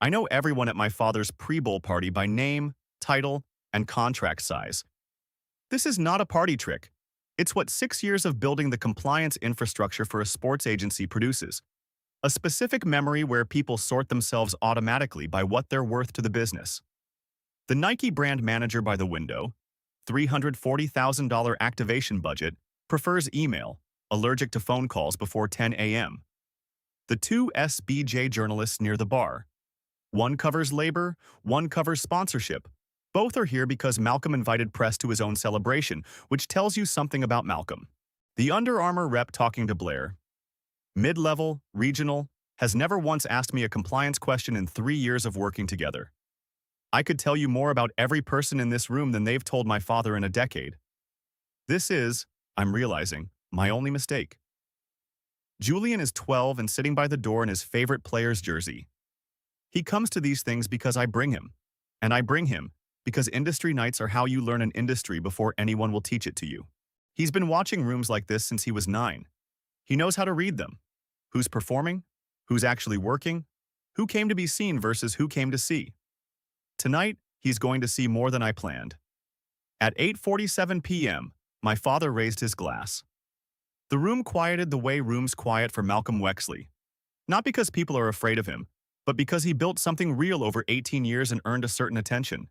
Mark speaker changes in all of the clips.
Speaker 1: I know everyone at my father's pre-bowl party by name, title, and contract size. This is not a party trick. It's what 6 years of building the compliance infrastructure for a sports agency produces. A specific memory where people sort themselves automatically by what they're worth to the business. The Nike brand manager by the window, $340,000 activation budget, prefers email, allergic to phone calls before 10 a.m. The two SBJ journalists near the bar. One covers labor, one covers sponsorship. Both are here because Malcolm invited press to his own celebration, which tells you something about Malcolm. The Under Armour rep talking to Blaire, mid-level, regional, has never once asked me a compliance question in 3 years of working together. I could tell you more about every person in this room than they've told my father in a decade. This is, I'm realizing, my only mistake. Julian is 12 and sitting by the door in his favorite player's jersey. He comes to these things because I bring him. And I bring him because industry nights are how you learn an industry before anyone will teach it to you. He's been watching rooms like this since he was 9. He knows how to read them. Who's performing? Who's actually working? Who came to be seen versus who came to see? Tonight, he's going to see more than I planned. At 8:47 p.m., my father raised his glass. The room quieted the way rooms quiet for Malcolm Wexley. Not because people are afraid of him, but because he built something real over 18 years and earned a certain attention.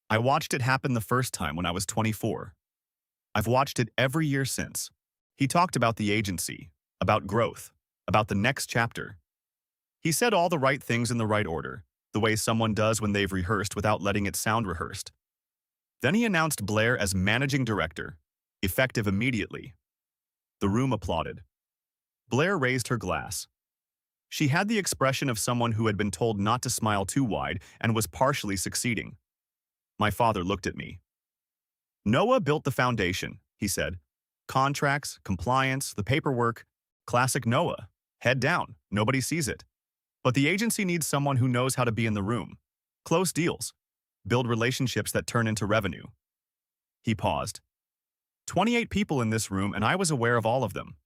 Speaker 1: I watched it happen the first time when I was 24. I've watched it every year since. He talked about the agency, about growth, about the next chapter. He said all the right things in the right order, the way someone does when they've rehearsed without letting it sound rehearsed. Then he announced Blaire as managing director, effective immediately. The room applauded. Blaire raised her glass. She had the expression of someone who had been told not to smile too wide and was partially succeeding. My father looked at me. Noah built the foundation, he said. Contracts, compliance, the paperwork. Classic Noah. Head down, nobody sees it. But the agency needs someone who knows how to be in the room. Close deals. Build relationships that turn into revenue. He paused. 28 people in this room, and I was aware of all of them.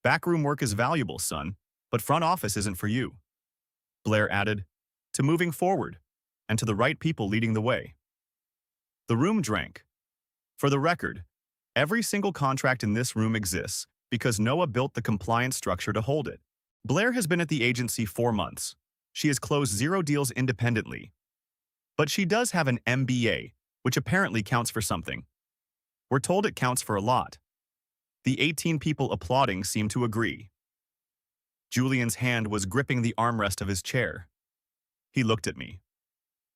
Speaker 1: Backroom work is valuable, son, but front office isn't for you. Blaire added, to moving forward, and to the right people leading the way. The room drank. For the record, every single contract in this room exists because Noah built the compliance structure to hold it. Blaire has been at the agency 4 months. She has closed 0 deals independently. But she does have an MBA, which apparently counts for something. We're told it counts for a lot. The 18 people applauding seem to agree. Julian's hand was gripping the armrest of his chair. He looked at me.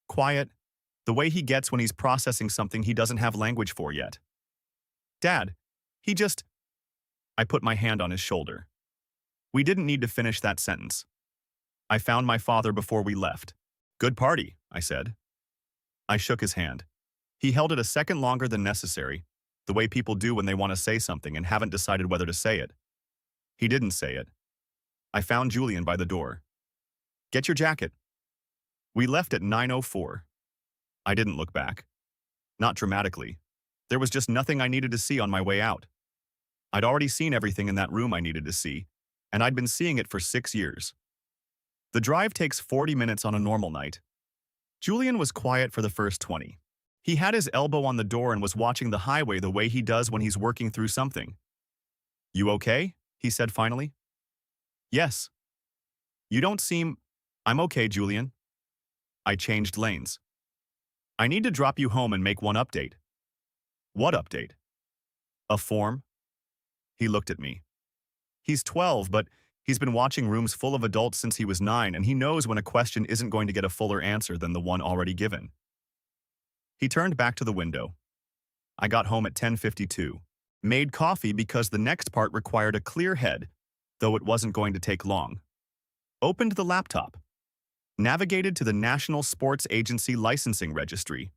Speaker 1: Quiet, the way he gets when he's processing something he doesn't have language for yet. Dad, I put my hand on his shoulder. We didn't need to finish that sentence. I found my father before we left. Good party, I said. I shook his hand. He held it a second longer than necessary, the way people do when they want to say something and haven't decided whether to say it. He didn't say it. I found Julian by the door. Get your jacket. We left at 9:04. I didn't look back. Not dramatically. There was just nothing I needed to see on my way out. I'd already seen everything in that room I needed to see, and I'd been seeing it for 6 years. The drive takes 40 minutes on a normal night. Julian was quiet for the first 20. He had his elbow on the door and was watching the highway the way he does when he's working through something. You okay? He said finally. Yes. You don't seem... I'm okay, Julian. I changed lanes. I need to drop you home and make one update. What update? A form? He looked at me. He's 12, but he's been watching rooms full of adults since he was 9, and he knows when a question isn't going to get a fuller answer than the one already given. He turned back to the window. I got home at 10:52. Made coffee because the next part required a clear head, though it wasn't going to take long. Opened the laptop. Navigated to the National Sports Agency Licensing Registry,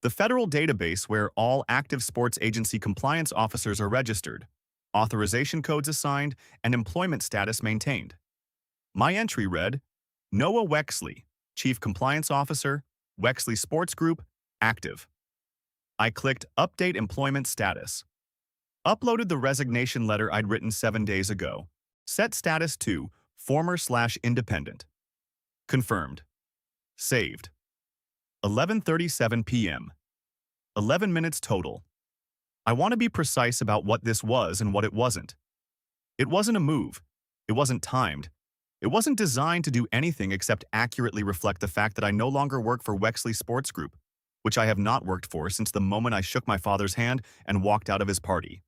Speaker 1: the federal database where all active sports agency compliance officers are registered, authorization codes assigned, and employment status maintained. My entry read, Noah Wexley, Chief Compliance Officer, Wexley Sports Group, active. I clicked Update Employment Status. Uploaded the resignation letter I'd written 7 days ago. Set status to Former/Independent. Confirmed. Saved. 11:37 p.m. 11 minutes total. I want to be precise about what this was and what it wasn't. It wasn't a move. It wasn't timed. It wasn't designed to do anything except accurately reflect the fact that I no longer work for Wexley Sports Group, which I have not worked for since the moment I shook my father's hand and walked out of his party.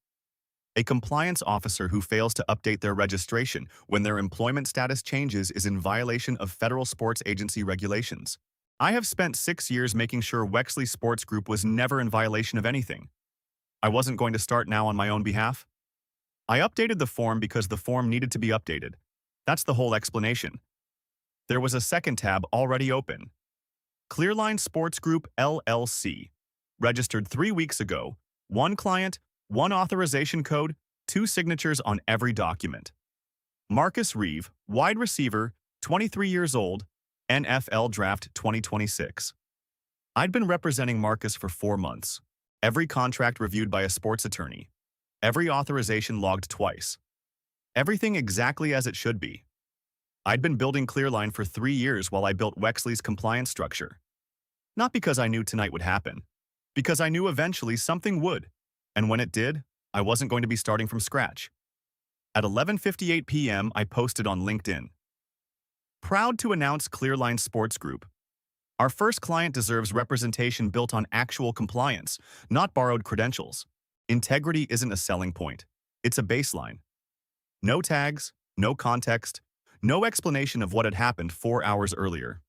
Speaker 1: A compliance officer who fails to update their registration when their employment status changes is in violation of federal sports agency regulations. I have spent 6 years making sure Wexley Sports Group was never in violation of anything. I wasn't going to start now on my own behalf. I updated the form because the form needed to be updated. That's the whole explanation. There was a second tab already open. Clearline Sports Group LLC. Registered 3 weeks ago. 1 client, 1 authorization code, 2 signatures on every document. Marcus Reeve, wide receiver, 23 years old, NFL Draft 2026. I'd been representing Marcus for 4 months. Every contract reviewed by a sports attorney. Every authorization logged twice. Everything exactly as it should be. I'd been building Clearline for 3 years while I built Wexley's compliance structure. Not because I knew tonight would happen, because I knew eventually something would, and when it did, I wasn't going to be starting from scratch. At 11:58 p.m., I posted on LinkedIn. Proud to announce Clearline Sports Group. Our first client deserves representation built on actual compliance, not borrowed credentials. Integrity isn't a selling point. It's a baseline. No tags, no context, no explanation of what had happened 4 hours earlier.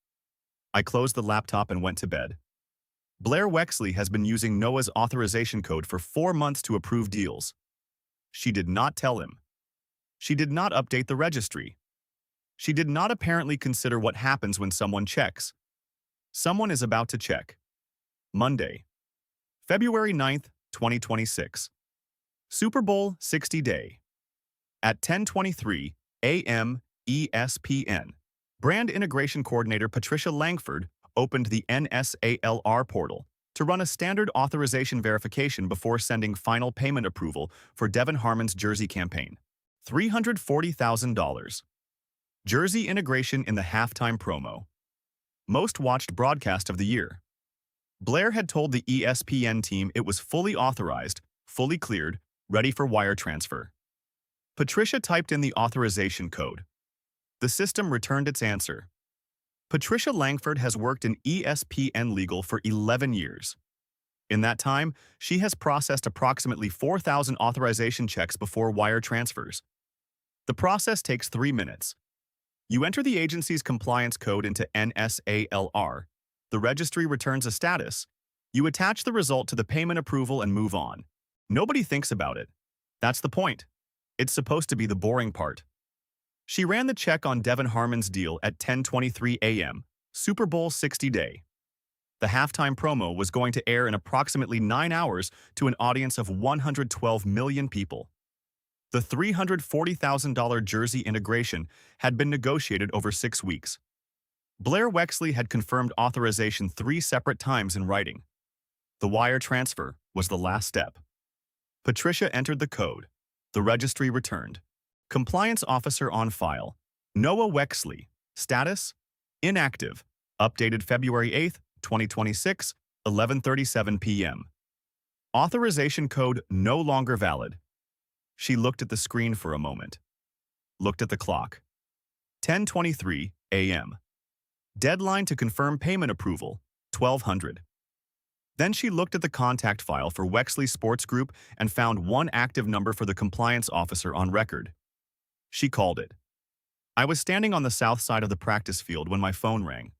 Speaker 1: I closed the laptop and went to bed. Blaire Wexley has been using Noah's authorization code for 4 months to approve deals. She did not tell him. She did not update the registry. She did not apparently consider what happens when someone checks. Someone is about to check. Monday, February 9th, 2026. Super Bowl 60 day. At 10:23 a.m. ESPN, Brand Integration Coordinator Patricia Langford opened the NSALR portal to run a standard authorization verification before sending final payment approval for Devin Harmon's jersey campaign. $340,000. Jersey integration in the halftime promo. Most watched broadcast of the year. Blaire had told the ESPN team it was fully authorized, fully cleared, ready for wire transfer. Patricia typed in the authorization code. The system returned its answer. Patricia Langford has worked in ESPN legal for 11 years. In that time, she has processed approximately 4,000 authorization checks before wire transfers. The process takes 3 minutes. You enter the agency's compliance code into NSALR. The registry returns a status. You attach the result to the payment approval and move on. Nobody thinks about it. That's the point. It's supposed to be the boring part. She ran the check on Devin Harmon's deal at 10:23 a.m., Super Bowl 60 day. The halftime promo was going to air in approximately 9 hours to an audience of 112 million people. The $340,000 jersey integration had been negotiated over 6 weeks. Blaire Wexley had confirmed authorization 3 separate times in writing. The wire transfer was the last step. Patricia entered the code. The registry returned. Compliance officer on file. Noah Wexley. Status: inactive. Updated February 8th, 2026, 11:37 p.m. Authorization code no longer valid. She looked at the screen for a moment. Looked at the clock. 10:23 a.m. Deadline to confirm payment approval, 1200. Then she looked at the contact file for Wexley Sports Group and found one active number for the compliance officer on record. She called it. I was standing on the south side of the practice field when my phone rang.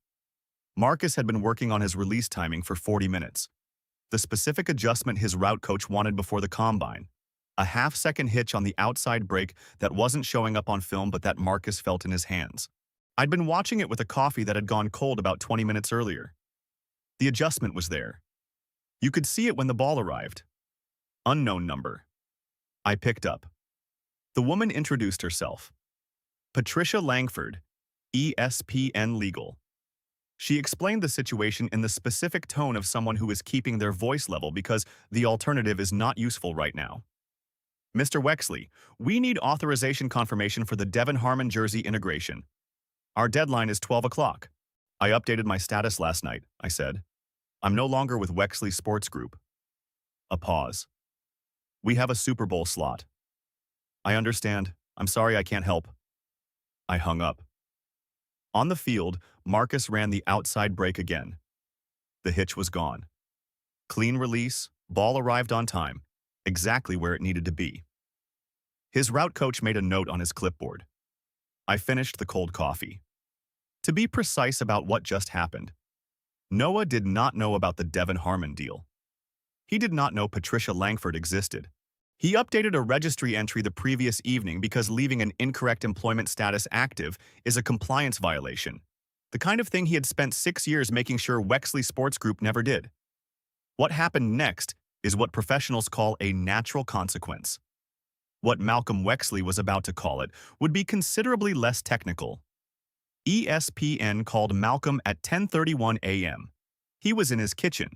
Speaker 1: Marcus had been working on his release timing for 40 minutes. The specific adjustment his route coach wanted before the combine. A half-second hitch on the outside brake that wasn't showing up on film but that Marcus felt in his hands. I'd been watching it with a coffee that had gone cold about 20 minutes earlier. The adjustment was there. You could see it when the ball arrived. Unknown number. I picked up. The woman introduced herself. Patricia Langford, ESPN Legal. She explained the situation in the specific tone of someone who is keeping their voice level because the alternative is not useful right now. Mr. Wexley, we need authorization confirmation for the Devin Harmon jersey integration. Our deadline is 12 o'clock. I updated my status last night, I said. I'm no longer with Wexley Sports Group. A pause. We have a Super Bowl slot. I understand. I'm sorry I can't help. I hung up. On the field, Marcus ran the outside break again. The hitch was gone. Clean release, ball arrived on time, exactly where it needed to be. His route coach made a note on his clipboard. I finished the cold coffee. To be precise about what just happened, Noah did not know about the Devin Harmon deal. He did not know Patricia Langford existed. He updated a registry entry the previous evening because leaving an incorrect employment status active is a compliance violation, the kind of thing he had spent 6 years making sure Wexley Sports Group never did. What happened next is what professionals call a natural consequence. What Malcolm Wexley was about to call it would be considerably less technical. ESPN called Malcolm at 10:31 a.m. He was in his kitchen.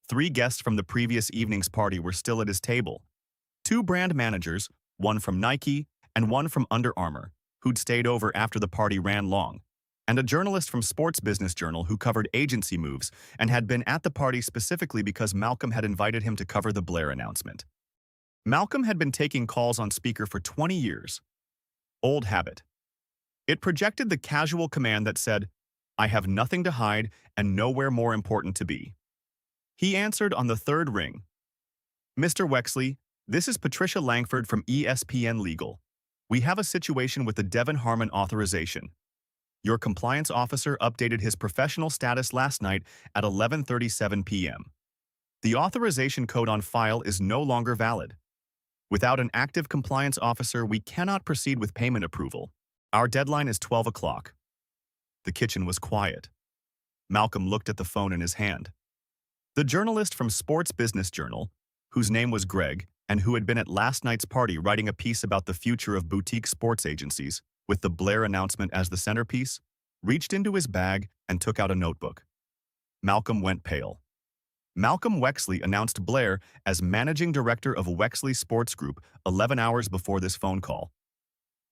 Speaker 1: 3 guests from the previous evening's party were still at his table. 2 brand managers, one from Nike and one from Under Armour, who'd stayed over after the party ran long, and a journalist from Sports Business Journal who covered agency moves and had been at the party specifically because Malcolm had invited him to cover the Blaire announcement. Malcolm had been taking calls on speaker for 20 years. Old habit. It projected the casual command that said, "I have nothing to hide and nowhere more important to be." He answered on the 3rd ring. "Mr. Wexley, this is Patricia Langford from ESPN Legal. We have a situation with the Devin Harmon authorization. Your compliance officer updated his professional status last night at 11:37 p.m. The authorization code on file is no longer valid. Without an active compliance officer, we cannot proceed with payment approval. Our deadline is 12 o'clock. The kitchen was quiet. Malcolm looked at the phone in his hand. The journalist from Sports Business Journal, whose name was Greg, and who had been at last night's party writing a piece about the future of boutique sports agencies, with the Blaire announcement as the centerpiece, reached into his bag and took out a notebook. Malcolm went pale. Malcolm Wexley announced Blaire as managing director of Wexley Sports Group 11 hours before this phone call.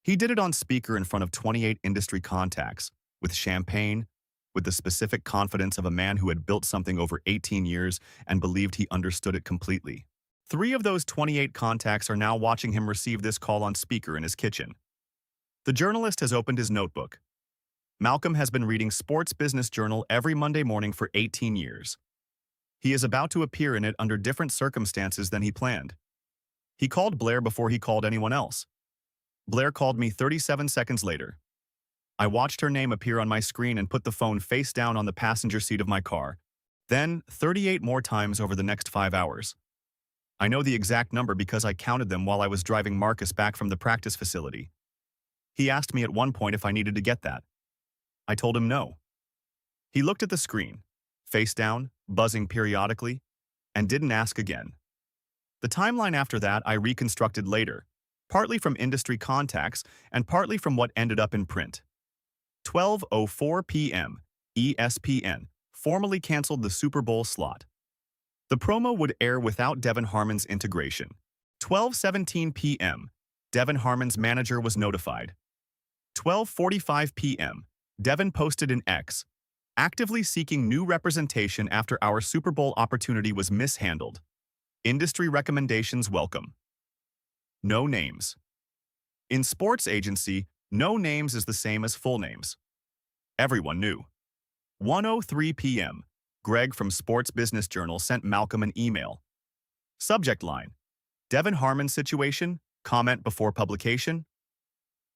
Speaker 1: He did it on speaker in front of 28 industry contacts, with champagne, with the specific confidence of a man who had built something over 18 years and believed he understood it completely. 3 of those 28 contacts are now watching him receive this call on speaker in his kitchen. The journalist has opened his notebook. Malcolm has been reading Sports Business Journal every Monday morning for 18 years. He is about to appear in it under different circumstances than he planned. He called Blaire before he called anyone else. Blaire called me 37 seconds later. I watched her name appear on my screen and put the phone face down on the passenger seat of my car, then 38 more times over the next 5 hours. I know the exact number because I counted them while I was driving Marcus back from the practice facility. He asked me at one point if I needed to get that. I told him no. He looked at the screen, face down, buzzing periodically, and didn't ask again. The timeline after that I reconstructed later, partly from industry contacts and partly from what ended up in print. 12:04 p.m., ESPN formally canceled the Super Bowl slot. The promo would air without Devin Harmon's integration. 12:17 p.m., Devin Harmon's manager was notified. 12:45 p.m., Devin posted in X, actively seeking new representation after our Super Bowl opportunity was mishandled. Industry recommendations welcome. No names. In sports agency, no names is the same as full names. Everyone knew. 1:03 p.m., Greg from Sports Business Journal sent Malcolm an email. Subject line: Devin Harmon situation, comment before publication.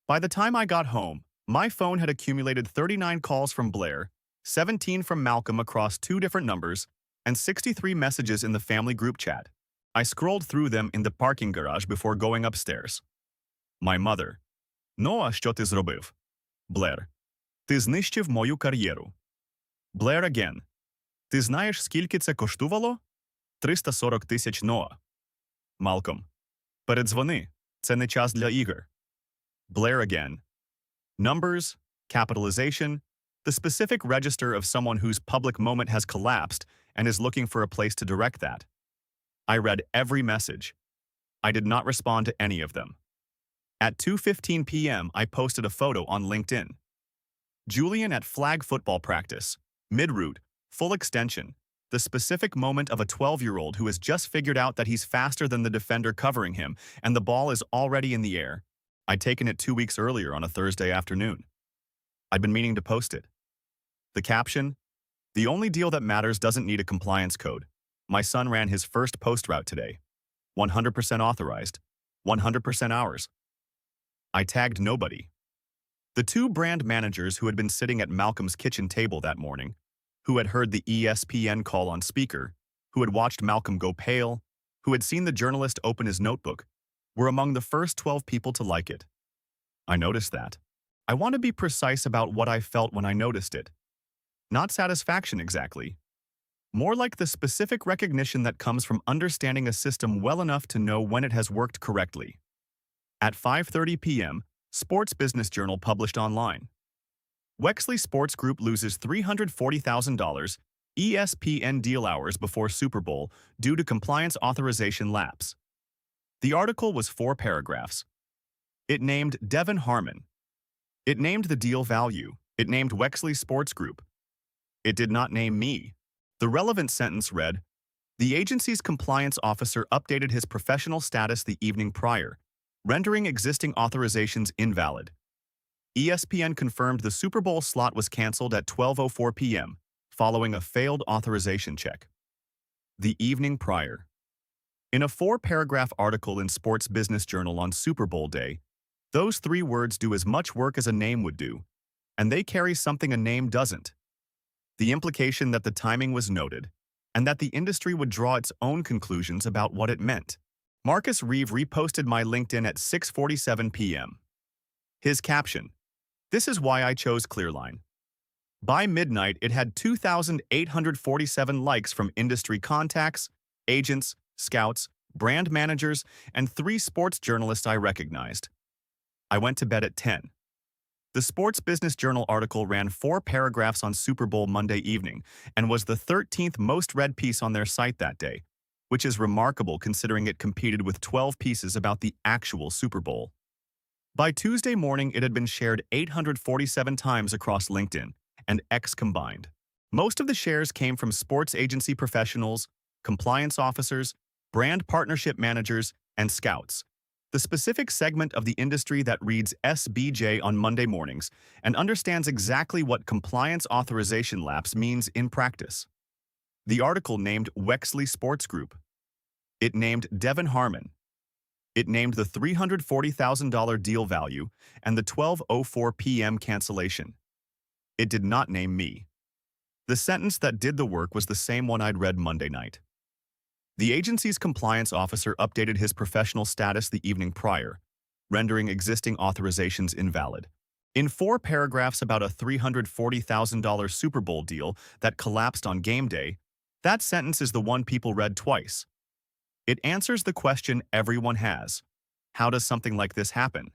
Speaker 1: By the time I got home, my phone had accumulated 39 calls from Blaire, 17 from Malcolm across 2 different numbers, and 63 messages in the family group chat. I scrolled through them in the parking garage before going upstairs. My mother. Noah, що ти зробив? Blaire. Ти знищив мою кар'єру. Blaire again. Ти знаєш, скільки це коштувало? 340 тисяч Noah. Malcolm. Передзвони. Це не час для ігор. Blaire again. Numbers, capitalization, the specific register of someone whose public moment has collapsed and is looking for a place to direct that. I read every message. I did not respond to any of them. At 2:15 p.m., I posted a photo on LinkedIn. Julian at flag football practice. Mid-route, full extension. The specific moment of a 12-year-old who has just figured out that he's faster than the defender covering him, and the ball is already in the air. I'd taken it 2 weeks earlier on a Thursday afternoon. I'd been meaning to post it. The caption: "The only deal that matters doesn't need a compliance code. My son ran his first post route today. 100% authorized. 100% ours." I tagged nobody. The two brand managers who had been sitting at Malcolm's kitchen table that morning, who had heard the ESPN call on speaker, who had watched Malcolm go pale, who had seen the journalist open his notebook, were among the first 12 people to like it. I noticed that. I want to be precise about what I felt when I noticed it. Not satisfaction exactly. More like the specific recognition that comes from understanding a system well enough to know when it has worked correctly. At 5:30 p.m., Sports Business Journal published online. Wexley Sports Group loses $340,000 ESPN deal hours before Super Bowl due to compliance authorization lapse. The article was 4 paragraphs. It named Devin Harmon. It named the deal value. It named Wexley Sports Group. It did not name me. The relevant sentence read, "The agency's compliance officer updated his professional status the evening prior, rendering existing authorizations invalid. ESPN confirmed the Super Bowl slot was canceled at 12:04 p.m., following a failed authorization check." The evening prior. In a 4-paragraph article in Sports Business Journal on Super Bowl day, those 3 words do as much work as a name would do, and they carry something a name doesn't. The implication that the timing was noted, and that the industry would draw its own conclusions about what it meant. Marcus Reeve reposted my LinkedIn at 6:47 p.m. His caption: "This is why I chose Clearline." By midnight, it had 2,847 likes from industry contacts, agents, scouts, brand managers, and 3 sports journalists I recognized. I went to bed at 10. The Sports Business Journal article ran 4 paragraphs on Super Bowl Monday evening and was the 13th most read piece on their site that day, which is remarkable considering it competed with 12 pieces about the actual Super Bowl. By Tuesday morning, it had been shared 847 times across LinkedIn and X combined. Most of the shares came from sports agency professionals, compliance officers, brand partnership managers, and scouts, the specific segment of the industry that reads SBJ on Monday mornings and understands exactly what compliance authorization lapse means in practice. The article named Wexley Sports Group. It named Devin Harmon. It named the $340,000 deal value and the 12:04 p.m. cancellation. It did not name me. The sentence that did the work was the same one I'd read Monday night. The agency's compliance officer updated his professional status the evening prior, rendering existing authorizations invalid. In 4 paragraphs about a $340,000 Super Bowl deal that collapsed on game day, that sentence is the one people read twice. It answers the question everyone has: how does something like this happen?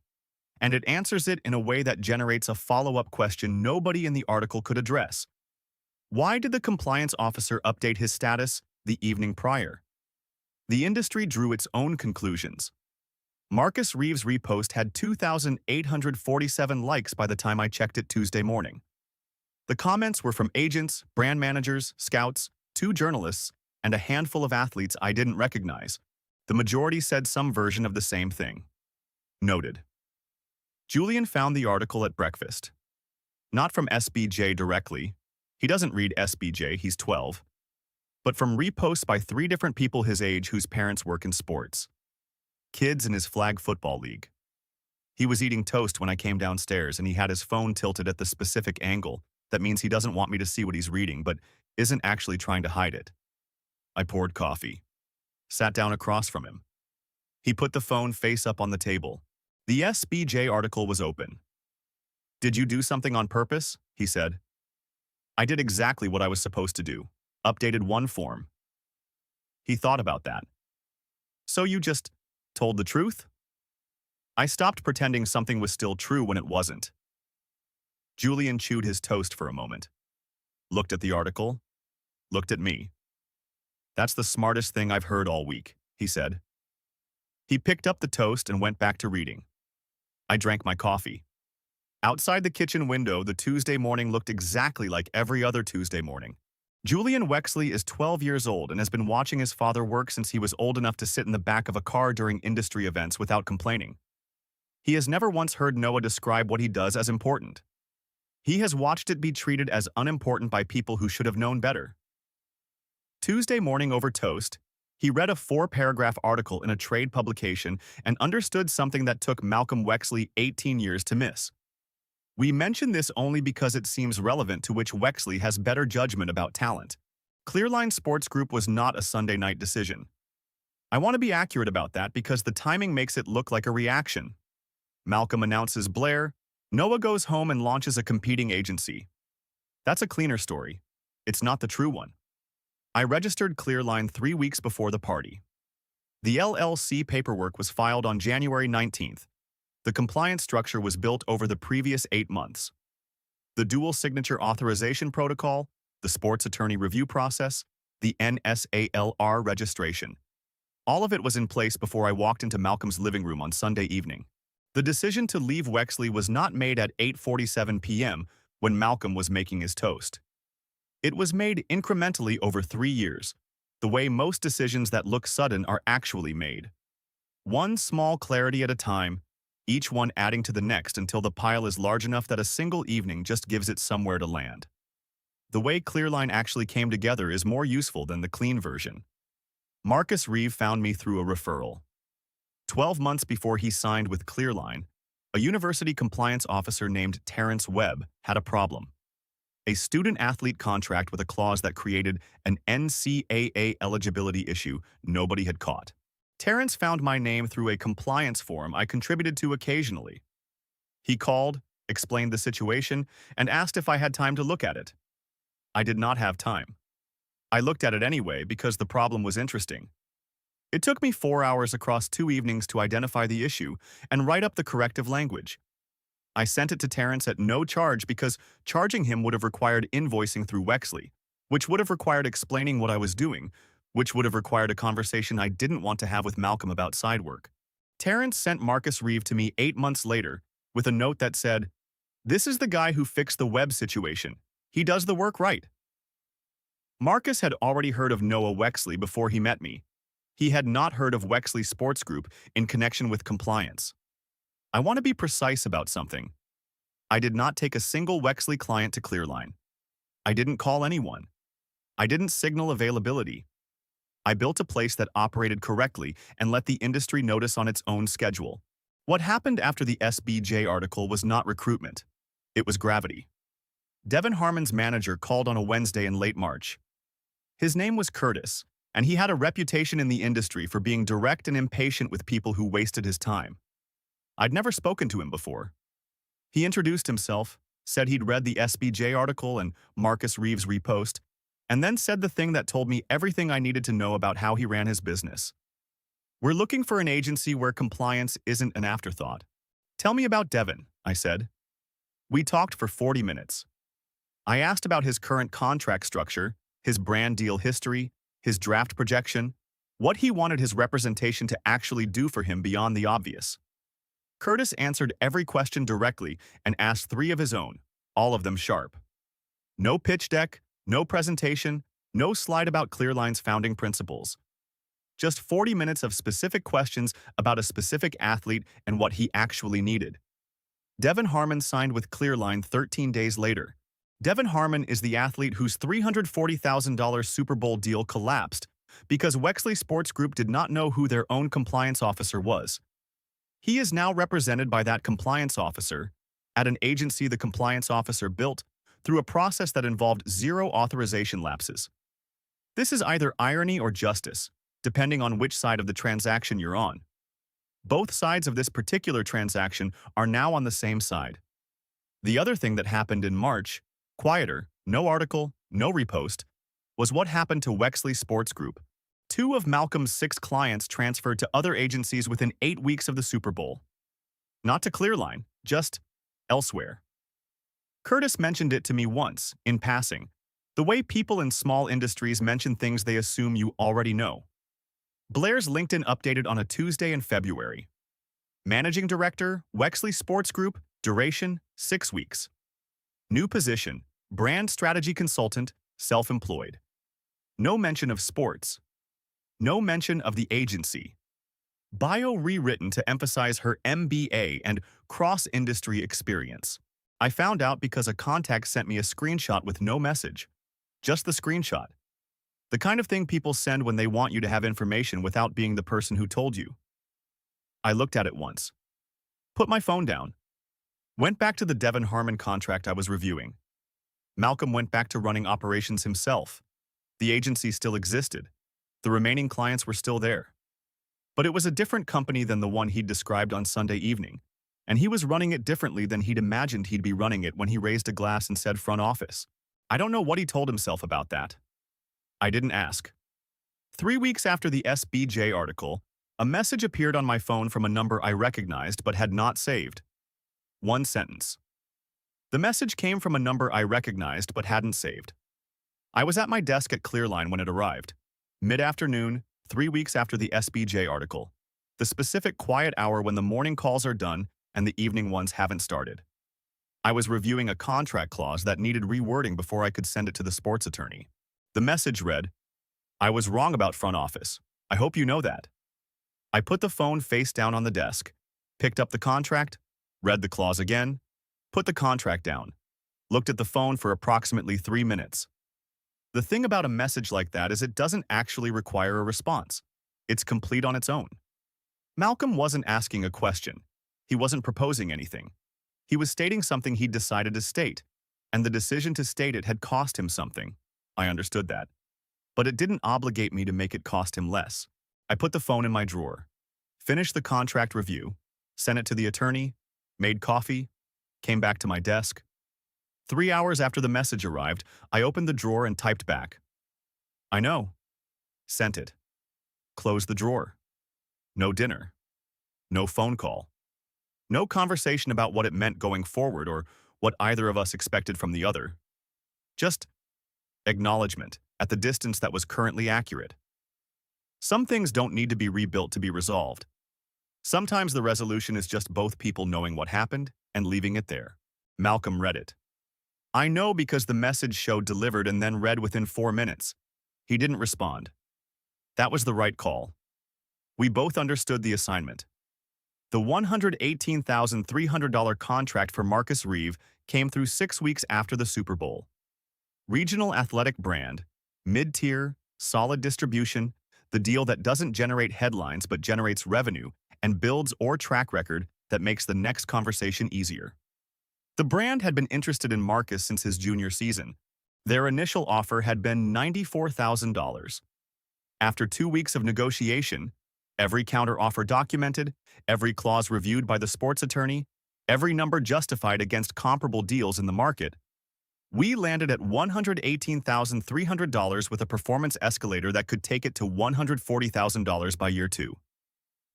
Speaker 1: And it answers it in a way that generates a follow-up question nobody in the article could address. Why did the compliance officer update his status the evening prior? The industry drew its own conclusions. Marcus Reeves' repost had 2,847 likes by the time I checked it Tuesday morning. The comments were from agents, brand managers, scouts, 2 journalists, and a handful of athletes I didn't recognize. The majority said some version of the same thing. Noted. Julian found the article at breakfast. Not from SBJ directly. He doesn't read SBJ, he's 12. But from reposts by 3 different people his age whose parents work in sports. Kids in his flag football league. He was eating toast when I came downstairs and he had his phone tilted at the specific angle. That means he doesn't want me to see what he's reading, but isn't actually trying to hide it. I poured coffee. Sat down across from him. He put the phone face up on the table. The SBJ article was open. "Did you do something on purpose?" he said. "I did exactly what I was supposed to do. Updated 1 form." He thought about that. "So you just told the truth?" I stopped pretending something was still true when it wasn't. Julian chewed his toast for a moment. Looked at the article. Looked at me. "That's the smartest thing I've heard all week," he said. He picked up the toast and went back to reading. I drank my coffee. Outside the kitchen window, the Tuesday morning looked exactly like every other Tuesday morning. Julian Wexley is 12 years old and has been watching his father work since he was old enough to sit in the back of a car during industry events without complaining. He has never once heard Noah describe what he does as important. He has watched it be treated as unimportant by people who should have known better. Tuesday morning over toast, he read a 4-paragraph article in a trade publication and understood something that took Malcolm Wexley 18 years to miss. We mention this only because it seems relevant to which Wexley has better judgment about talent. Clearline Sports Group was not a Sunday night decision. I want to be accurate about that because the timing makes it look like a reaction. Malcolm announces Blaire, Noah goes home and launches a competing agency. That's a cleaner story. It's not the true one. I registered Clearline 3 weeks before the party. The LLC paperwork was filed on January 19th. The compliance structure was built over the previous 8 months. The dual signature authorization protocol, the sports attorney review process, the NSALR registration. All of it was in place before I walked into Malcolm's living room on Sunday evening. The decision to leave Wexley was not made at 8:47 p.m. when Malcolm was making his toast. It was made incrementally over 3 years, the way most decisions that look sudden are actually made. One small clarity at a time, each one adding to the next until the pile is large enough that a single evening just gives it somewhere to land. The way Clearline actually came together is more useful than the clean version. Marcus Reeve found me through a referral. 12 months before he signed with Clearline, a university compliance officer named Terrence Webb had a problem. A student-athlete contract with a clause that created an NCAA eligibility issue nobody had caught. Terrence found my name through a compliance form I contributed to occasionally. He called, explained the situation, and asked if I had time to look at it. I did not have time. I looked at it anyway because the problem was interesting. It took me 4 hours across 2 evenings to identify the issue and write up the corrective language. I sent it to Terrence at no charge because charging him would have required invoicing through Wexley, which would have required explaining what I was doing, which would have required a conversation I didn't want to have with Malcolm about side work. Terrence sent Marcus Reeve to me 8 months later with a note that said, "This is the guy who fixed the web situation. He does the work right." Marcus had already heard of Noah Wexley before he met me. He had not heard of Wexley Sports Group in connection with compliance. I want to be precise about something. I did not take a single Wexley client to Clearline. I didn't call anyone. I didn't signal availability. I built a place that operated correctly and let the industry notice on its own schedule. What happened after the SBJ article was not recruitment. It was gravity. Devin Harmon's manager called on a Wednesday in late March. His name was Curtis, and he had a reputation in the industry for being direct and impatient with people who wasted his time. I'd never spoken to him before. He introduced himself, said he'd read the SBJ article and Marcus Reeve's repost, and then said the thing that told me everything I needed to know about how he ran his business. "We're looking for an agency where compliance isn't an afterthought." "Tell me about Devin," I said. We talked for 40 minutes. I asked about his current contract structure, his brand deal history, his draft projection, what he wanted his representation to actually do for him beyond the obvious. Curtis answered every question directly and asked 3 of his own, all of them sharp. No pitch deck, no presentation, no slide about Clearline's founding principles. Just 40 minutes of specific questions about a specific athlete and what he actually needed. Devin Harmon signed with Clearline 13 days later. Devin Harmon is the athlete whose $340,000 Super Bowl deal collapsed because Wexley Sports Group did not know who their own compliance officer was. He is now represented by that compliance officer at an agency the compliance officer built through a process that involved 0 authorization lapses. This is either irony or justice, depending on which side of the transaction you're on. Both sides of this particular transaction are now on the same side. The other thing that happened in March, quieter, no article, no repost, was what happened to Wexley Sports Group. 2 of Malcolm's 6 clients transferred to other agencies within 8 weeks of the Super Bowl. Not to Clearline, just elsewhere. Curtis mentioned it to me once, in passing, the way people in small industries mention things they assume you already know. Blaire's LinkedIn updated on a Tuesday in February. Managing Director, Wexley Sports Group, duration, 6 weeks. New position, brand strategy consultant, self-employed. No mention of sports. No mention of the agency. Bio rewritten to emphasize her MBA and cross-industry experience. I found out because a contact sent me a screenshot with no message. Just the screenshot. The kind of thing people send when they want you to have information without being the person who told you. I looked at it once. Put my phone down. Went back to the Devon Harmon contract I was reviewing. Malcolm went back to running operations himself. The agency still existed. The remaining clients were still there. But it was a different company than the one he'd described on Sunday evening, and he was running it differently than he'd imagined he'd be running it when he raised a glass and said front office. I don't know what he told himself about that. I didn't ask. 3 weeks after the SBJ article, a message appeared on my phone from a number I recognized but had not saved. One sentence. The message came from a number I recognized but hadn't saved. I was at my desk at Clearline when it arrived. Mid-afternoon, 3 weeks after the SBJ article. The specific quiet hour when the morning calls are done and the evening ones haven't started. I was reviewing a contract clause that needed rewording before I could send it to the sports attorney. The message read, "I was wrong about front office. I hope you know that." I put the phone face down on the desk, picked up the contract, read the clause again, put the contract down, looked at the phone for approximately 3 minutes. The thing about a message like that is it doesn't actually require a response. It's complete on its own. Malcolm wasn't asking a question. He wasn't proposing anything. He was stating something he'd decided to state, and the decision to state it had cost him something. I understood that. But it didn't obligate me to make it cost him less. I put the phone in my drawer, finished the contract review, sent it to the attorney, made coffee, came back to my desk. 3 hours after the message arrived, I opened the drawer and typed back. "I know." Sent it. Closed the drawer. No dinner. No phone call. No conversation about what it meant going forward or what either of us expected from the other. Just acknowledgement at the distance that was currently accurate. Some things don't need to be rebuilt to be resolved. Sometimes the resolution is just both people knowing what happened and leaving it there. Malcolm read it. I know because the message showed delivered and then read within 4 minutes. He didn't respond. That was the right call. We both understood the assignment. The $118,300 contract for Marcus Reeve came through 6 weeks after the Super Bowl. Regional athletic brand, mid-tier, solid distribution, the deal that doesn't generate headlines but generates revenue and builds or track record that makes the next conversation easier. The brand had been interested in Marcus since his junior season. Their initial offer had been $94,000. After 2 weeks of negotiation, every counter-offer documented, every clause reviewed by the sports attorney, every number justified against comparable deals in the market, we landed at $118,300 with a performance escalator that could take it to $140,000 by year 2.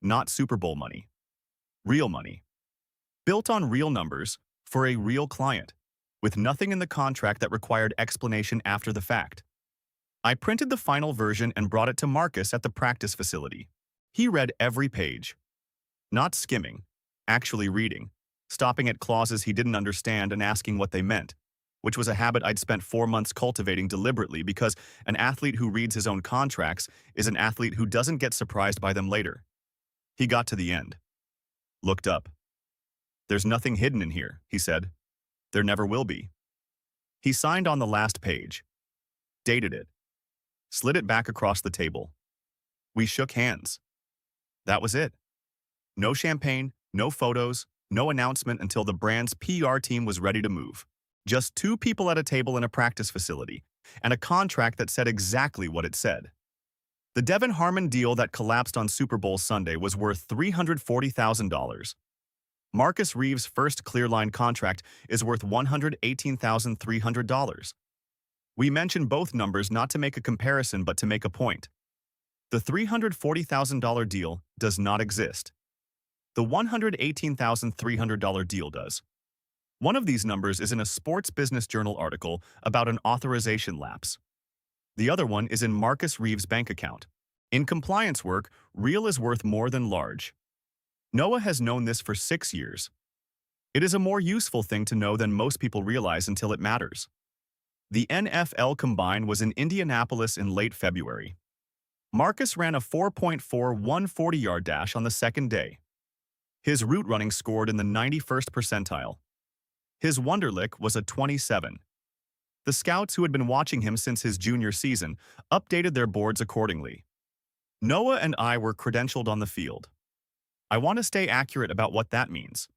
Speaker 1: Not Super Bowl money. Real money. Built on real numbers, for a real client, with nothing in the contract that required explanation after the fact. I printed the final version and brought it to Marcus at the practice facility. He read every page. Not skimming, actually reading, stopping at clauses he didn't understand and asking what they meant, which was a habit I'd spent 4 months cultivating deliberately because an athlete who reads his own contracts is an athlete who doesn't get surprised by them later. He got to the end. Looked up. "There's nothing hidden in here," he said. "There never will be." He signed on the last page. Dated it. Slid it back across the table. We shook hands. That was it. No champagne, no photos, no announcement until the brand's PR team was ready to move. Just 2 people at a table in a practice facility, and a contract that said exactly what it said. The Devon Harmon deal that collapsed on Super Bowl Sunday was worth $340,000. Marcus Reeve's first Clearline contract is worth $118,300. We mention both numbers not to make a comparison but to make a point. The $340,000 deal does not exist. The $118,300 deal does. One of these numbers is in a Sports Business Journal article about an authorization lapse. The other one is in Marcus Reeve's bank account. In compliance work, real is worth more than large. Noah has known this for 6 years. It is a more useful thing to know than most people realize until it matters. The NFL Combine was in Indianapolis in late February. Marcus ran a 4.4 140-yard dash on the second day. His route running scored in the 91st percentile. His Wonderlic was a 27. The scouts who had been watching him since his junior season updated their boards accordingly. Noah and I were credentialed on the field. I want to stay accurate about what that means.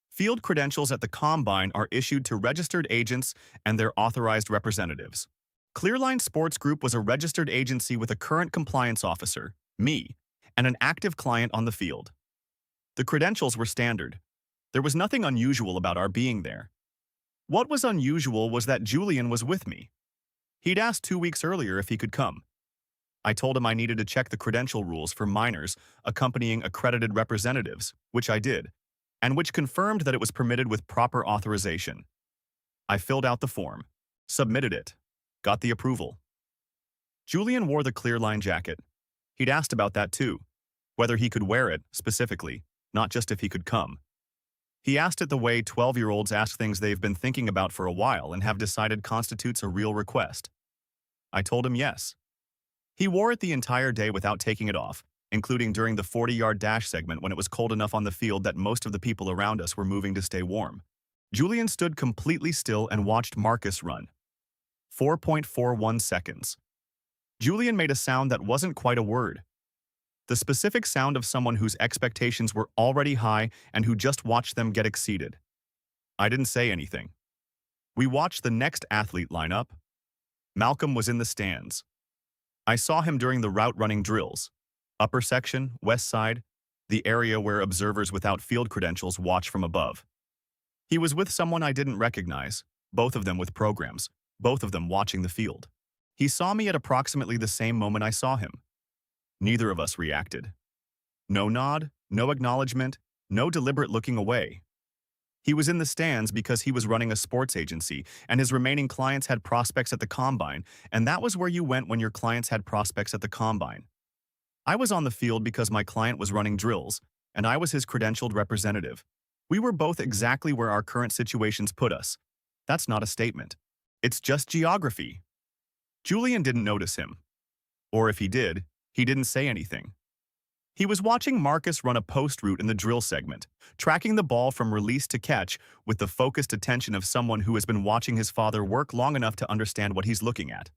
Speaker 1: Field credentials at the Combine are issued to registered agents and their authorized representatives. Clearline Sports Group was a registered agency with a current compliance officer, me, and an active client on the field. The credentials were standard. There was nothing unusual about our being there. What was unusual was that Julian was with me. He'd asked 2 weeks earlier if he could come. I told him I needed to check the credential rules for minors accompanying accredited representatives, which I did, and which confirmed that it was permitted with proper authorization. I filled out the form, submitted it, got the approval. Julian wore the Clearline jacket. He'd asked about that too, whether he could wear it, specifically, not just if he could come. He asked it the way 12-year-olds ask things they've been thinking about for a while and have decided constitutes a real request. I told him yes. He wore it the entire day without taking it off, including during the 40-yard dash segment when it was cold enough on the field that most of the people around us were moving to stay warm. Julian stood completely still and watched Marcus run. 4.41 seconds. Julian made a sound that wasn't quite a word. The specific sound of someone whose expectations were already high and who just watched them get exceeded. I didn't say anything. We watched the next athlete line up. Malcolm was in the stands. I saw him during the route running drills. Upper section, west side, the area where observers without field credentials watch from above. He was with someone I didn't recognize, both of them with programs, both of them watching the field. He saw me at approximately the same moment I saw him. Neither of us reacted. No nod, no acknowledgement, no deliberate looking away. He was in the stands because he was running a sports agency, and his remaining clients had prospects at the Combine, and that was where you went when your clients had prospects at the Combine. I was on the field because my client was running drills, and I was his credentialed representative. We were both exactly where our current situations put us. That's not a statement. It's just geography. Julian didn't notice him. Or if he did, he didn't say anything. He was watching Marcus run a post route in the drill segment, tracking the ball from release to catch with the focused attention of someone who has been watching his father work long enough to understand what he's looking at.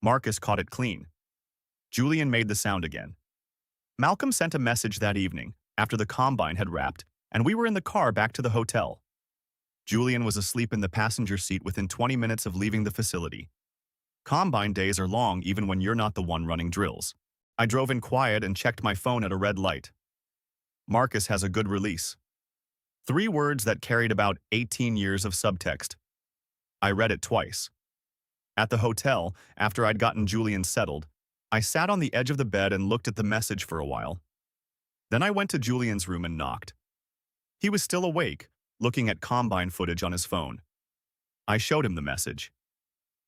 Speaker 1: Marcus caught it clean. Julian made the sound again. Malcolm sent a message that evening, after the Combine had wrapped, and we were in the car back to the hotel. Julian was asleep in the passenger seat within 20 minutes of leaving the facility. Combine days are long even when you're not the one running drills. I drove in quiet and checked my phone at a red light. Marcus has a good release. 3 words that carried about 18 years of subtext. I read it twice. At the hotel, after I'd gotten Julian settled, I sat on the edge of the bed and looked at the message for a while. Then I went to Julian's room and knocked. He was still awake, looking at Combine footage on his phone. I showed him the message.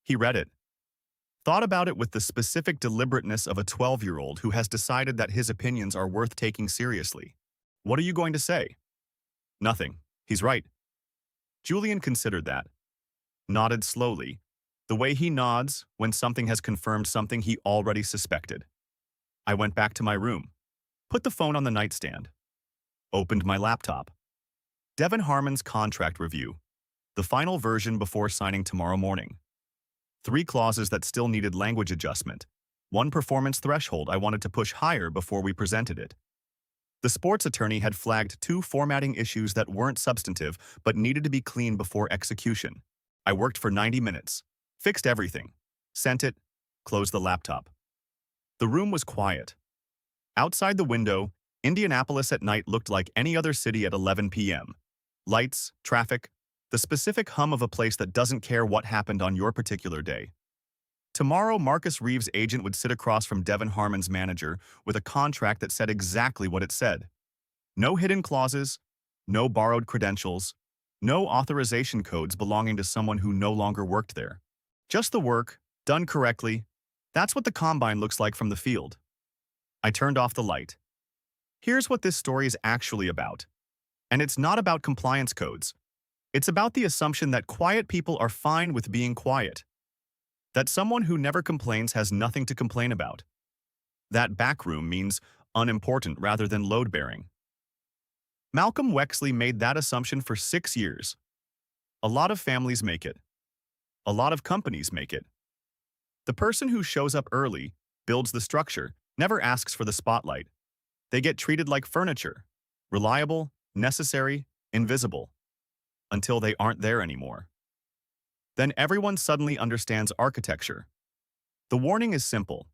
Speaker 1: He read it. Thought about it with the specific deliberateness of a 12-year-old who has decided that his opinions are worth taking seriously. What are you going to say? Nothing. He's right. Julian considered that. Nodded slowly, the way he nods when something has confirmed something he already suspected. I went back to my room, put the phone on the nightstand, opened my laptop. Devin Harmon's contract review, the final version before signing tomorrow morning. 3 clauses that still needed language adjustment. 1 performance threshold I wanted to push higher before we presented it. The sports attorney had flagged 2 formatting issues that weren't substantive but needed to be clean before execution. I worked for 90 minutes, fixed everything, sent it, closed the laptop. The room was quiet. Outside the window, Indianapolis at night looked like any other city at 11 p.m. Lights, traffic, the specific hum of a place that doesn't care what happened on your particular day. Tomorrow, Marcus Reeves' agent would sit across from Devin Harmon's manager with a contract that said exactly what it said. No hidden clauses, no borrowed credentials, no authorization codes belonging to someone who no longer worked there. Just the work, done correctly. That's what the Combine looks like from the field. I turned off the light. Here's what this story is actually about. And it's not about compliance codes. It's about the assumption that quiet people are fine with being quiet, that someone who never complains has nothing to complain about. That backroom means unimportant rather than load-bearing. Malcolm Wexley made that assumption for 6 years. A lot of families make it. A lot of companies make it. The person who shows up early, builds the structure, never asks for the spotlight. They get treated like furniture, reliable, necessary, invisible, until they aren't there anymore. Then everyone suddenly understands architecture. The warning is simple.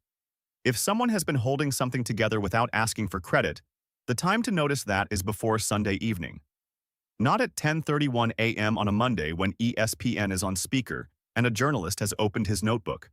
Speaker 1: If someone has been holding something together without asking for credit, the time to notice that is before Sunday evening. Not at 10:31 a.m. on a Monday when ESPN is on speaker and a journalist has opened his notebook.